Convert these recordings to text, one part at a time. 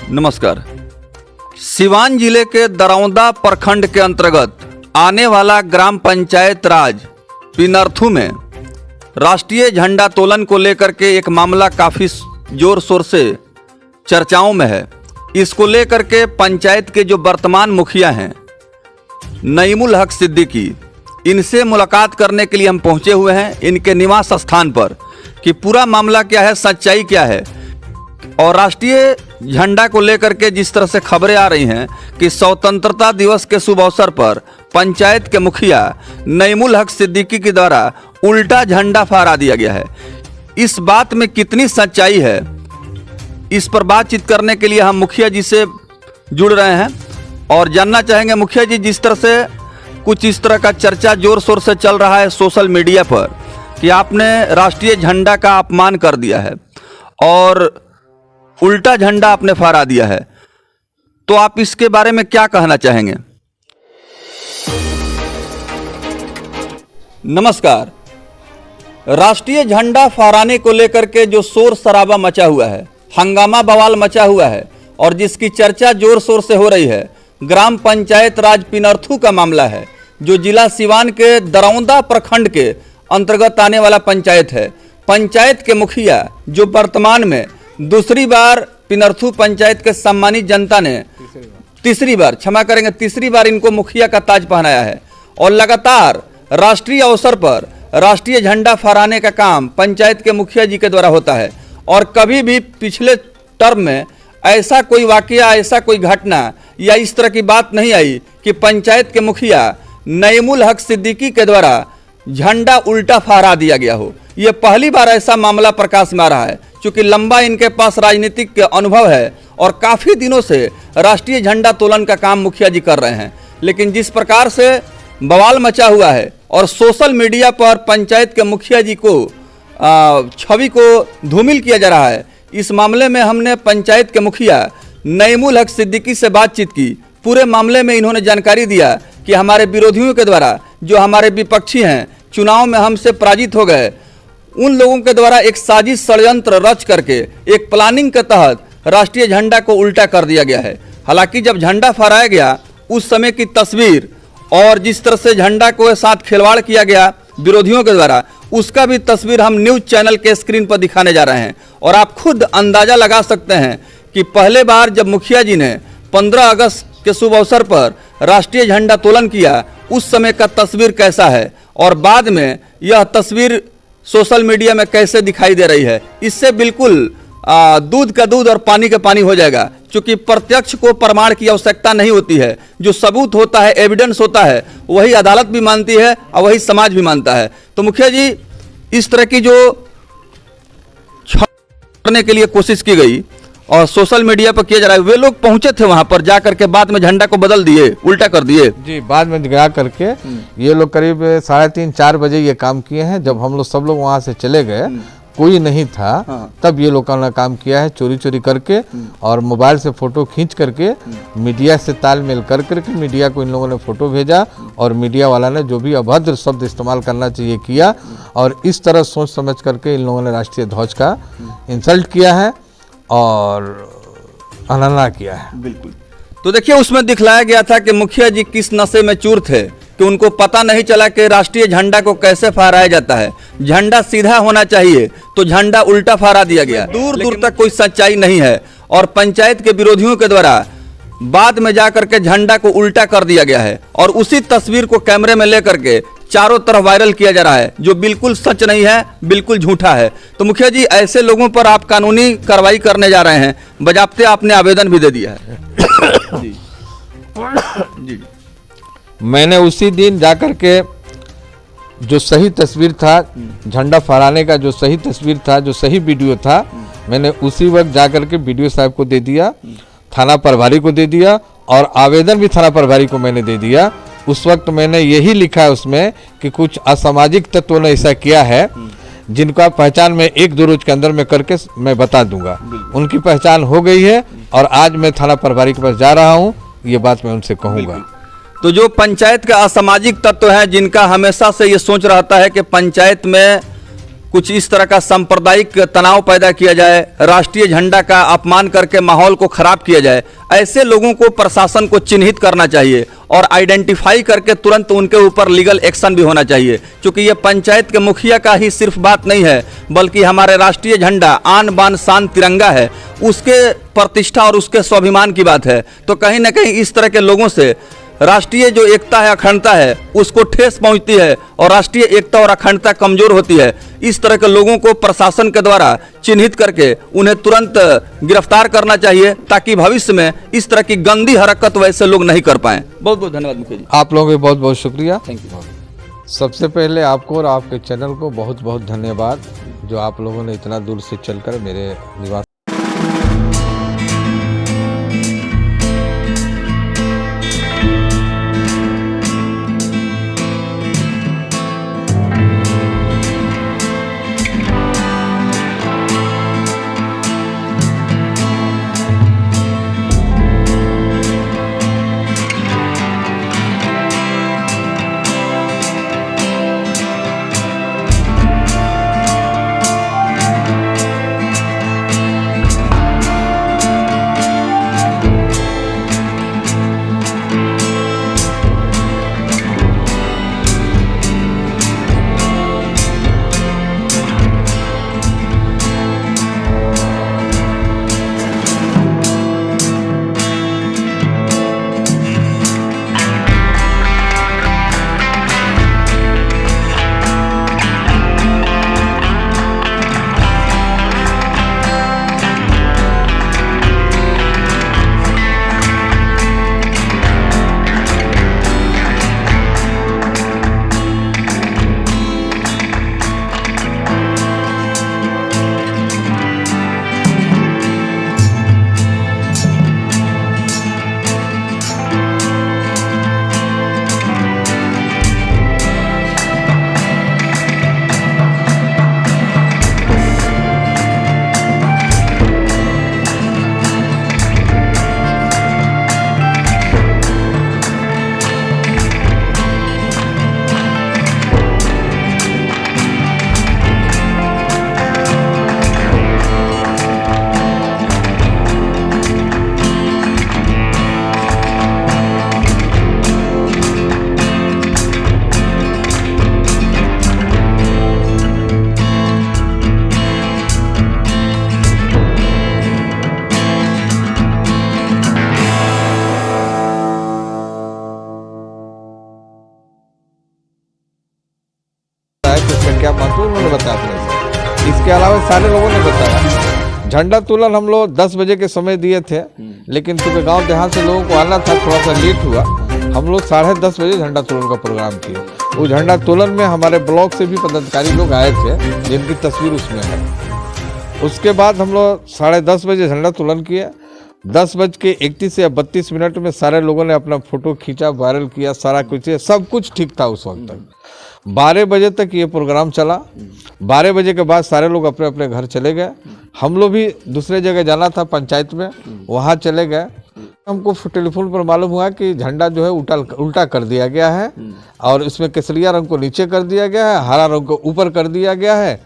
नमस्कार। सिवान जिले के दरौंदा प्रखंड के अंतर्गत आने वाला ग्राम पंचायत राज पिनरथू में राष्ट्रीय झंडा तोलन को लेकर के एक मामला काफ़ी जोर शोर से चर्चाओं में है। इसको लेकर के पंचायत के जो वर्तमान मुखिया हैं नईमुल हक सिद्दीकी, इनसे मुलाकात करने के लिए हम पहुंचे हुए हैं इनके निवास स्थान पर कि पूरा मामला क्या है, सच्चाई क्या है। और राष्ट्रीय झंडा को लेकर के जिस तरह से खबरें आ रही हैं कि स्वतंत्रता दिवस के शुभ अवसर पर पंचायत के मुखिया नईमुल हक सिद्दीकी के द्वारा उल्टा झंडा फहरा दिया गया है, इस बात में कितनी सच्चाई है, इस पर बातचीत करने के लिए हम मुखिया जी से जुड़ रहे हैं और जानना चाहेंगे। मुखिया जी, जिस तरह से कुछ इस तरह का चर्चा जोर शोर से चल रहा है सोशल मीडिया पर कि आपने राष्ट्रीय झंडा का अपमान कर दिया है और उल्टा झंडा आपने फहरा दिया है, तो आप इसके बारे में क्या कहना चाहेंगे? नमस्कार। राष्ट्रीय झंडा फहराने को लेकर के जो शोर शराबा मचा हुआ है, हंगामा बवाल मचा हुआ है और जिसकी चर्चा जोर शोर से हो रही है, ग्राम पंचायत राज पिनरथू का मामला है जो जिला सिवान के दरौंदा प्रखंड के अंतर्गत आने वाला पंचायत है। पंचायत के मुखिया जो वर्तमान में दूसरी बार पिनरथू पंचायत के सम्मानित जनता ने तीसरी बार इनको मुखिया का ताज पहनाया है और लगातार राष्ट्रीय अवसर पर राष्ट्रीय झंडा फहराने का काम पंचायत के मुखिया जी के द्वारा होता है। और कभी भी पिछले टर्म में ऐसा कोई वाकया, ऐसा कोई घटना या इस तरह की बात नहीं आई कि पंचायत के मुखिया नईमुल हक सिद्दीकी के द्वारा झंडा उल्टा फहरा दिया गया हो। ये पहली बार ऐसा मामला प्रकाश में आ रहा है। चूँकि लंबा इनके पास राजनीतिक अनुभव है और काफ़ी दिनों से राष्ट्रीय झंडा तोलन का काम मुखिया जी कर रहे हैं, लेकिन जिस प्रकार से बवाल मचा हुआ है और सोशल मीडिया पर पंचायत के मुखिया जी को छवि को धूमिल किया जा रहा है, इस मामले में हमने पंचायत के मुखिया नईमुल हक सिद्दीकी से बातचीत की। पूरे मामले में इन्होंने जानकारी दिया कि हमारे विरोधियों के द्वारा, जो हमारे विपक्षी हैं, चुनाव में हमसे पराजित हो गए, उन लोगों के द्वारा एक साजिश षड्यंत्र रच करके एक प्लानिंग के तहत राष्ट्रीय झंडा को उल्टा कर दिया गया है। हालांकि जब झंडा फहराया गया उस समय की तस्वीर और जिस तरह से झंडा को साथ खिलवाड़ किया गया विरोधियों के द्वारा, उसका भी तस्वीर हम न्यूज़ चैनल के स्क्रीन पर दिखाने जा रहे हैं। और आप खुद अंदाज़ा लगा सकते हैं कि पहले बार जब मुखिया जी ने 15 अगस्त के शुभ अवसर पर राष्ट्रीय झंडा तोलन किया, उस समय का तस्वीर कैसा है और बाद में यह तस्वीर सोशल मीडिया में कैसे दिखाई दे रही है। इससे बिल्कुल दूध का दूध और पानी का पानी हो जाएगा। क्योंकि प्रत्यक्ष को प्रमाण की आवश्यकता नहीं होती है, जो सबूत होता है, एविडेंस होता है, वही अदालत भी मानती है और वही समाज भी मानता है। तो मुखिया जी, इस तरह की जो करने के लिए कोशिश की गई और सोशल मीडिया पर किया जा रहा है, वे लोग पहुंचे थे वहां पर जा करके बाद में झंडा को बदल दिए, उल्टा कर दिए। जी, बाद में गिरा करके ये लोग करीब 3:30-4 बजे ये काम किए हैं। जब हम लोग सब लोग वहां से चले गए, कोई नहीं था, तब ये लोगों ने काम किया है चोरी चोरी करके और मोबाइल से फोटो खींच करके मीडिया से तालमेल कर करके मीडिया को इन लोगों ने फोटो भेजा और मीडिया वाला ने जो भी अभद्र शब्द इस्तेमाल करना चाहिए किया और इस तरह सोच समझ करके इन लोगों ने राष्ट्रीय ध्वज का इंसल्ट किया है और अवहेलना किया है। बिल्कुल। तो देखिए, उसमें दिखलाया गया था कि मुखिया जी किस नशे में चूर थे कि उनको पता नहीं चला कि राष्ट्रीय झंडा को कैसे फहराया जाता है। झंडा सीधा होना चाहिए तो झंडा उल्टा फहरा दिया गया। दूर दूर तक कोई सच्चाई नहीं है और पंचायत के विरोधियों के द्वारा बाद में जाकर के झंडा को उल्टा कर दिया गया है और उसी तस्वीर को कैमरे में लेकर के चारों तरफ वायरल किया जा रहा है, जो बिल्कुल सच नहीं है, बिल्कुल झूठा है। तो मुखिया जी, ऐसे लोगों पर आप कानूनी कार्रवाई करने जा रहे हैं, बजाप्ते आपने आवेदन भी दे दिया है। जी जी, मैंने उसी दिन जाकर के जो सही तस्वीर था, झंडा फहराने का जो सही तस्वीर था, जो सही वीडियो था, मैंने उसी वक्त जाकर के वीडियो साहब को दे दिया, थाना प्रभारी को दे दिया और आवेदन भी थाना प्रभारी को मैंने दे दिया। उस वक्त मैंने यही लिखा है उसमें कि कुछ असामाजिक तत्वों ने ऐसा किया है जिनका पहचान मैं 1-2 रोज के अंदर में करके मैं बता दूंगा। उनकी पहचान हो गई है और आज मैं थाना प्रभारी के पास जा रहा हूँ, ये बात मैं उनसे कहूँगा। तो जो पंचायत का असामाजिक तत्व है, जिनका हमेशा से ये सोच रहता है कि पंचायत में कुछ इस तरह का सांप्रदायिक तनाव पैदा किया जाए, राष्ट्रीय झंडा का अपमान करके माहौल को खराब किया जाए, ऐसे लोगों को प्रशासन को चिन्हित करना चाहिए और आइडेंटिफाई करके तुरंत उनके ऊपर लीगल एक्शन भी होना चाहिए। क्योंकि ये पंचायत के मुखिया का ही सिर्फ बात नहीं है, बल्कि हमारे राष्ट्रीय झंडा आन बान शान तिरंगा है, उसके प्रतिष्ठा और उसके स्वाभिमान की बात है। तो कहीं ना कहीं इस तरह के लोगों से राष्ट्रीय जो एकता है, अखंडता है, उसको ठेस पहुंचती है और राष्ट्रीय एकता और अखंडता कमजोर होती है। इस तरह के लोगों को प्रशासन के द्वारा चिन्हित करके उन्हें तुरंत गिरफ्तार करना चाहिए, ताकि भविष्य में इस तरह की गंदी हरकत वैसे लोग नहीं कर पाएं। बहुत बहुत धन्यवाद मुखिया जी। आप लोगों को बहुत बहुत शुक्रिया। Thank you. सबसे पहले आपको और आपके चैनल को बहुत बहुत धन्यवाद, जो आप लोगों ने इतना दूर से चलकर मेरे निवास क्या महत्व उन्होंने बताया अपने से। इसके अलावा सारे लोगों ने बताया। झंडा तोलन हम लोग 10 बजे के समय दिए थे, लेकिन क्योंकि गांव देहात से लोगों को आना था, थोड़ा सा लेट हुआ, हम लोग 10:30 बजे झंडा तोलन का प्रोग्राम किए। वो झंडा तोलन में हमारे ब्लॉक से भी पदाधिकारी लोग आए थे, जिनकी तस्वीर उसमें है। उसके बाद हम लोग 10:30 बजे झंडा तोलन किया। 10:31 या 32 मिनट में सारे लोगों ने अपना फोटो खींचा, वायरल किया, सारा कुछ, सब कुछ ठीक था उस वक्त तक। 12 बजे तक ये प्रोग्राम चला। 12 बजे के बाद सारे लोग अपने अपने घर चले गए। हम लोग भी दूसरे जगह जाना था पंचायत में, वहाँ चले गए। हमको टेलीफोन पर मालूम हुआ कि झंडा जो है उल्टा कर दिया गया है और इसमें केसरिया रंग को नीचे कर दिया गया है, हरा रंग को ऊपर कर दिया गया है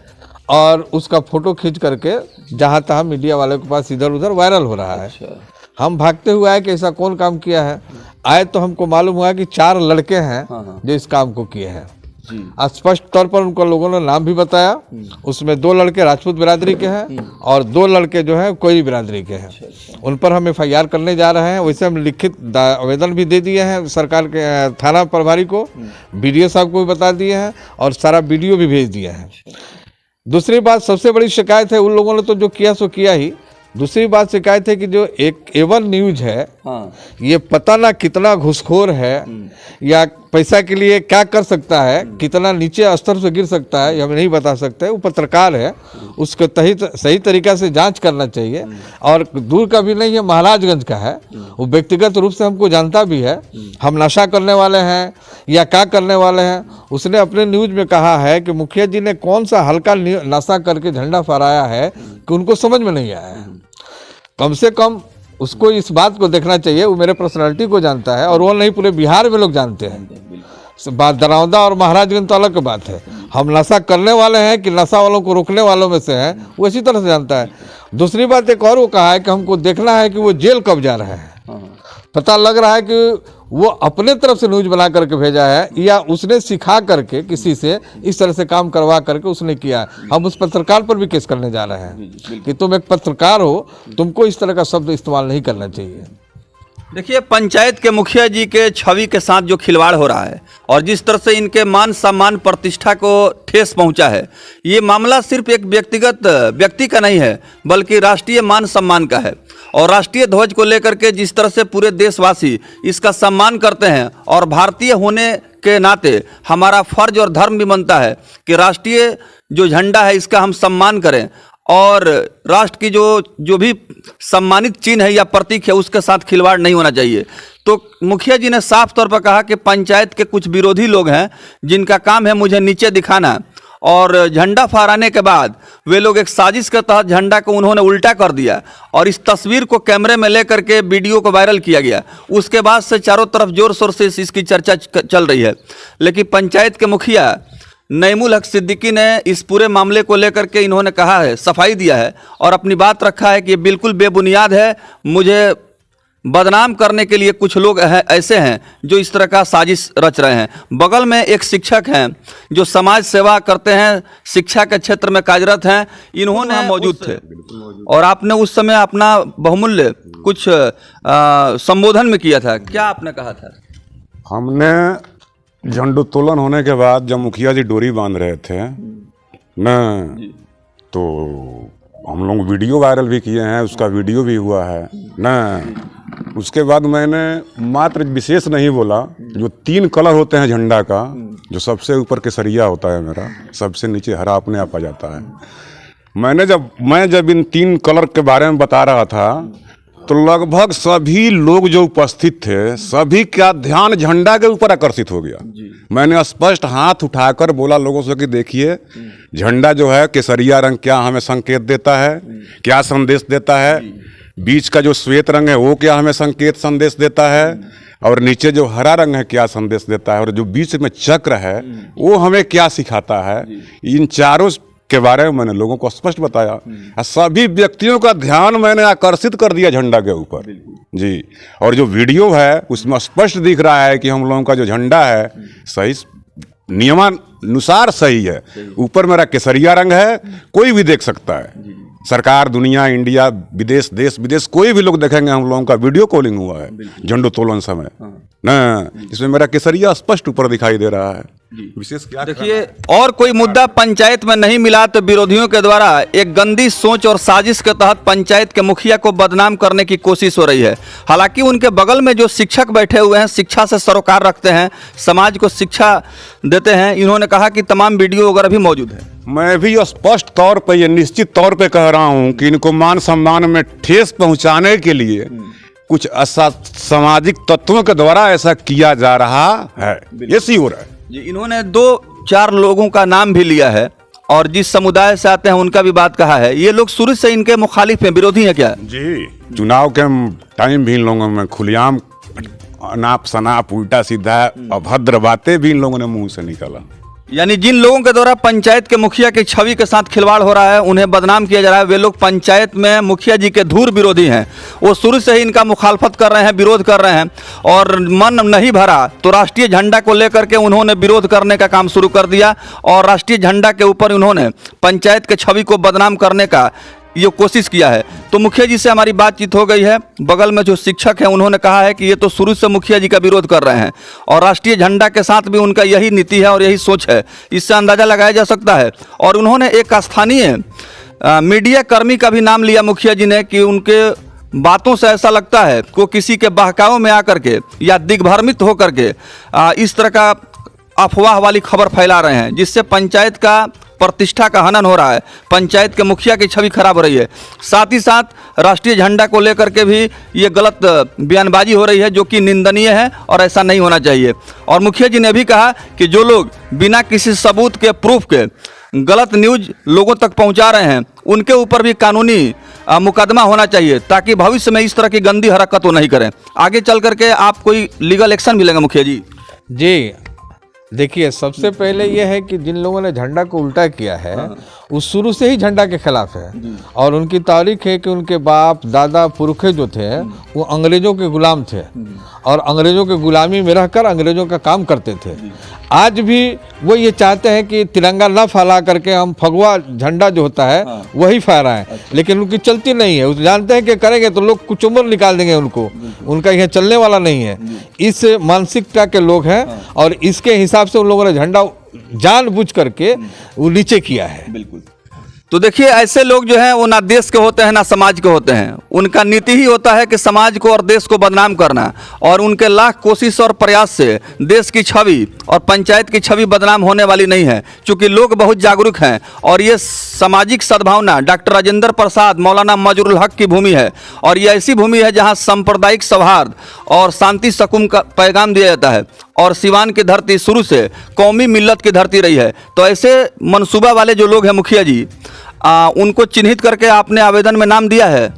और उसका फोटो खींच करके जहाँ तहाँ मीडिया वाले के पास इधर उधर वायरल हो रहा है। हम भागते हुए आए कि ऐसा कौन काम किया है। आए तो हमको मालूम हुआ कि 4 लड़के हैं जो इस काम को किए हैं। स्पष्ट तौर पर उनको लोगों ने नाम भी बताया। उसमें 2 लड़के राजपूत बिरादरी के हैं और 2 लड़के जो हैं कोई बिरादरी के हैं। उन पर हम FIR करने जा रहे हैं। वैसे हम लिखित आवेदन भी दे दिए हैं सरकार के थाना प्रभारी को, BDO साहब को भी बता दिए हैं और सारा वीडियो भी भेज दिया है। दूसरी बात, सबसे बड़ी शिकायत है, उन लोगों ने तो जो किया सो किया ही। दूसरी बात शिकायत है कि जो एक A1 न्यूज है, ये पता ना कितना घुसखोर है या पैसा के लिए क्या कर सकता है, कितना नीचे स्तर से गिर सकता है, ये हम नहीं बता सकते। वो पत्रकार है, उसको सही तरीका से जांच करना चाहिए। और दूर का भी नहीं है, महाराजगंज का है। वो व्यक्तिगत रूप से हमको जानता भी है। हम नशा करने वाले हैं या क्या करने वाले हैं, उसने अपने न्यूज में कहा है कि मुखिया जी ने कौन सा हल्का नशा करके झंडा फहराया है कि उनको समझ में नहीं आया है। कम से कम उसको इस बात को देखना चाहिए। वो मेरे पर्सनालिटी को जानता है और वो नहीं, पूरे बिहार में लोग जानते हैं। दरौंदा और महाराजगंज तो अलग बात है। हम नशा करने वाले हैं कि नशा वालों को रोकने वालों में से हैं, वो इसी तरह से जानता है। दूसरी बात एक और वो कहा है कि हमको देखना है कि वो जेल कब जा रहा है। पता लग रहा है कि वो अपने तरफ से न्यूज बना करके भेजा है या उसने सिखा करके किसी से इस तरह से काम करवा करके उसने किया है। हम उस पत्रकार पर भी केस करने जा रहे हैं कि तुम एक पत्रकार हो, तुमको इस तरह का शब्द इस्तेमाल नहीं करना चाहिए। देखिए, पंचायत के मुखिया जी के छवि के साथ जो खिलवाड़ हो रहा है और जिस तरह से इनके मान सम्मान प्रतिष्ठा को ठेस पहुंचा है, ये मामला सिर्फ एक व्यक्तिगत व्यक्ति का नहीं है बल्कि राष्ट्रीय मान सम्मान का है। और राष्ट्रीय ध्वज को लेकर के जिस तरह से पूरे देशवासी इसका सम्मान करते हैं और भारतीय होने के नाते हमारा फर्ज और धर्म भी बनता है कि राष्ट्रीय जो झंडा है इसका हम सम्मान करें और राष्ट्र की जो भी सम्मानित चिन्ह है या प्रतीक है उसके साथ खिलवाड़ नहीं होना चाहिए। तो मुखिया जी ने साफ तौर पर कहा कि पंचायत के कुछ विरोधी लोग हैं जिनका काम है मुझे नीचे दिखाना, और झंडा फहराने के बाद वे लोग एक साजिश के तहत झंडा को उन्होंने उल्टा कर दिया और इस तस्वीर को कैमरे में लेकर के वीडियो को वायरल किया गया। उसके बाद से चारों तरफ जोर शोर से इसकी चर्चा चल रही है। लेकिन पंचायत के मुखिया नईमुल हक सिद्दीकी ने इस पूरे मामले को लेकर के इन्होंने कहा है, सफाई दिया है और अपनी बात रखा है कि ये बिल्कुल बेबुनियाद है। मुझे बदनाम करने के लिए कुछ लोग ऐसे हैं जो इस तरह का साजिश रच रहे हैं। बगल में एक शिक्षक हैं जो समाज सेवा करते हैं, शिक्षा के क्षेत्र में कार्यरत हैं, इन्होंने मौजूद थे और आपने उस समय अपना बहुमूल्य कुछ संबोधन में किया था। क्या आपने कहा था? हमने झंडोत्तोलन होने के बाद जब मुखिया जी डोरी बांध रहे थे न, तो हम लोग वीडियो वायरल भी किए हैं, उसका वीडियो भी हुआ है न। उसके बाद मैंने मात्र विशेष नहीं बोला, जो 3 कलर होते हैं झंडा का, जो सबसे ऊपर केसरिया होता है मेरा, सबसे नीचे हरा अपने आप आ जाता है। मैं जब इन 3 कलर के बारे में बता रहा था तो लगभग सभी लोग जो उपस्थित थे सभी का ध्यान झंडा के ऊपर आकर्षित हो गया। मैंने स्पष्ट हाथ उठाकर बोला लोगों से कि देखिए झंडा जो है केसरिया रंग क्या हमें संकेत देता है, क्या संदेश देता है, बीच का जो श्वेत रंग है वो क्या हमें संकेत संदेश देता है, और नीचे जो हरा रंग है क्या संदेश देता है, और जो बीच में चक्र है वो हमें क्या सिखाता है। इन चारों के बारे में मैंने लोगों को स्पष्ट बताया। सभी व्यक्तियों का ध्यान मैंने आकर्षित कर दिया झंडा के ऊपर जी। और जो वीडियो है उसमें स्पष्ट दिख रहा है कि हम लोगों का जो झंडा है सही नियमानुसार सही है। ऊपर मेरा केसरिया रंग है, कोई भी देख सकता है, सरकार, दुनिया, इंडिया, विदेश, देश विदेश कोई भी लोग देखेंगे। हम लोगों का वीडियो कॉलिंग हुआ है झंडोत्तोलन समय न, इसमें मेरा केसरिया स्पष्ट ऊपर दिखाई दे रहा है। विशेष क्या देखिए, और कोई मुद्दा पंचायत में नहीं मिला तो विरोधियों के द्वारा एक गंदी सोच और साजिश के तहत पंचायत के मुखिया को बदनाम करने की कोशिश हो रही है। हालांकि उनके बगल में जो शिक्षक बैठे हुए हैं, शिक्षा से सरोकार रखते हैं, समाज को शिक्षा देते हैं, इन्होंने कहा कि तमाम वीडियो वगैरह भी मौजूद है। मैं भी स्पष्ट तौर पर ये निश्चित तौर पर कह रहा हूँ कि इनको मान सम्मान में ठेस पहुँचाने के लिए कुछ असामाजिक तत्वों के द्वारा ऐसा किया जा रहा है, ये सी हो रहा है जी। इन्होंने 2-4 लोगों का नाम भी लिया है और जिस समुदाय से आते हैं उनका भी बात कहा है। ये लोग शुरू से इनके मुखालिफ हैं, विरोधी हैं क्या? जी, चुनाव के टाइम भी इन लोगों में खुलेआम अनाप शनाप उल्टा सीधा अभद्र बातें भी इन लोगों ने मुंह से निकाला। यानी जिन लोगों के द्वारा पंचायत के मुखिया की छवि के साथ खिलवाड़ हो रहा है, उन्हें बदनाम किया जा रहा है, वे लोग पंचायत में मुखिया जी के धूर विरोधी हैं। वो शुरू से ही इनका मुखालफत कर रहे हैं, विरोध कर रहे हैं, और मन नहीं भरा तो राष्ट्रीय झंडा को लेकर के उन्होंने विरोध करने का काम शुरू कर दिया और राष्ट्रीय झंडा के ऊपर उन्होंने पंचायत के छवि को बदनाम करने का ये कोशिश किया है। तो मुखिया जी से हमारी बातचीत हो गई है। बगल में जो शिक्षक हैं उन्होंने कहा है कि ये तो शुरू से मुखिया जी का विरोध कर रहे हैं और राष्ट्रीय झंडा के साथ भी उनका यही नीति है और यही सोच है, इससे अंदाज़ा लगाया जा सकता है। और उन्होंने एक स्थानीय मीडिया कर्मी का भी नाम लिया मुखिया जी ने कि उनके बातों से ऐसा लगता है कि वो किसी के बहकावे में आकर के या दिग्भ्रमित होकर के इस तरह का अफवाह वाली खबर फैला रहे हैं, जिससे पंचायत का प्रतिष्ठा का हनन हो रहा है, पंचायत के मुखिया की छवि खराब हो रही है। साथ ही साथ राष्ट्रीय झंडा को लेकर के भी ये गलत बयानबाजी हो रही है, जो कि निंदनीय है और ऐसा नहीं होना चाहिए। और मुखिया जी ने भी कहा कि जो लोग बिना किसी सबूत के, प्रूफ के गलत न्यूज लोगों तक पहुंचा रहे हैं, उनके ऊपर भी कानूनी मुकदमा होना चाहिए, ताकि भविष्य में इस तरह की गंदी हरकत वो नहीं करें। आगे चल करके आप कोई लीगल एक्शन भी लेंगे मुखिया जी? जी, देखिए, सबसे पहले ये है कि जिन लोगों ने झंडा को उल्टा किया है वो शुरू से ही झंडा के खिलाफ है और उनकी तारीख है कि उनके बाप दादा पुरखे जो थे वो अंग्रेजों के गुलाम थे और अंग्रेजों के गुलामी में रहकर अंग्रेजों का काम करते थे। आज भी वो ये चाहते हैं कि तिरंगा ना फैला करके हम फगवा झंडा जो होता है वही फहराएं, लेकिन उनकी चलती नहीं है। वो जानते हैं कि करेंगे तो लोग कुछ उम्र निकाल देंगे उनको, उनका यह चलने वाला नहीं है। इस मानसिकता के लोग हैं और इसके हिसाब से उन लोगों ने झंडा जानबूझ करके वो नीचे किया है। बिल्कुल। तो देखिए, ऐसे लोग जो हैं वो ना देश के होते हैं ना समाज के होते हैं। उनका नीति ही होता है कि समाज को और देश को बदनाम करना, और उनके लाख कोशिश और प्रयास से देश की छवि और पंचायत की छवि बदनाम होने वाली नहीं है, क्योंकि लोग बहुत जागरूक हैं और ये सामाजिक सद्भावना डॉक्टर राजेंद्र प्रसाद मौलाना मजरूल हक की भूमि है। और ये ऐसी भूमि है जहाँ सांप्रदायिक सौहार्द और शांति सुकून का पैगाम दिया जाता है, और सिवान की धरती शुरू से कौमी मिल्लत की धरती रही है। तो ऐसे मनसूबा वाले जो लोग हैं मुखिया जी, उनको चिन्हित करके आपने आवेदन में नाम दिया है?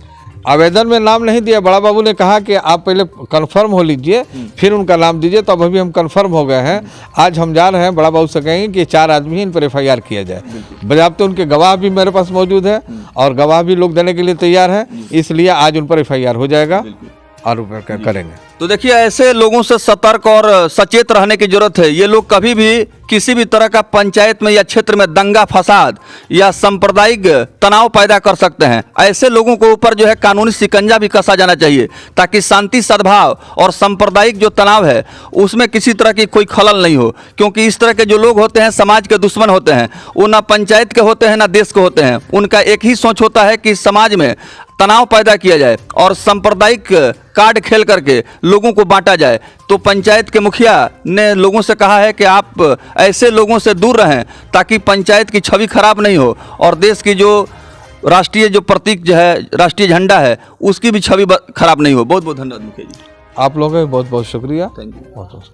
आवेदन में नाम नहीं दिया। बड़ा बाबू ने कहा कि आप पहले कंफर्म हो लीजिए फिर उनका नाम दीजिए, तो अब अभी हम कंफर्म हो गए हैं। आज हम जा रहे हैं, बड़ा बाबू से कहेंगे कि 4 आदमी ही इन पर FIR किया जाए। बजाबते उनके गवाह भी मेरे पास मौजूद है और गवाह भी लोग देने के लिए तैयार हैं, इसलिए आज उन पर FIR हो जाएगा और करेंगे। तो देखिए, ऐसे लोगों से सतर्क और सचेत रहने की जरूरत है। ये लोग कभी भी किसी भी तरह का पंचायत में या क्षेत्र में दंगा फसाद या सांप्रदायिक तनाव पैदा कर सकते हैं। ऐसे लोगों को ऊपर जो है कानूनी शिकंजा भी कसा जाना चाहिए, ताकि शांति सद्भाव और सांप्रदायिक जो तनाव है उसमें किसी तरह की कोई खलल नहीं हो। क्योंकि इस तरह के जो लोग होते हैं समाज के दुश्मन होते हैं, वो ना पंचायत के होते हैं ना देश के होते हैं। उनका एक ही सोच होता है कि समाज में तनाव पैदा किया जाए और सांप्रदायिक कार्ड खेल करके लोगों को बांटा जाए। तो पंचायत के मुखिया ने लोगों से कहा है कि आप ऐसे लोगों से दूर रहें, ताकि पंचायत की छवि खराब नहीं हो और देश की जो राष्ट्रीय जो प्रतीक जो है राष्ट्रीय झंडा है उसकी भी छवि खराब नहीं हो। बहुत बहुत धन्यवाद मुखिया जी। आप लोगों का बहुत बहुत शुक्रिया। Thank you. बहुत बहुत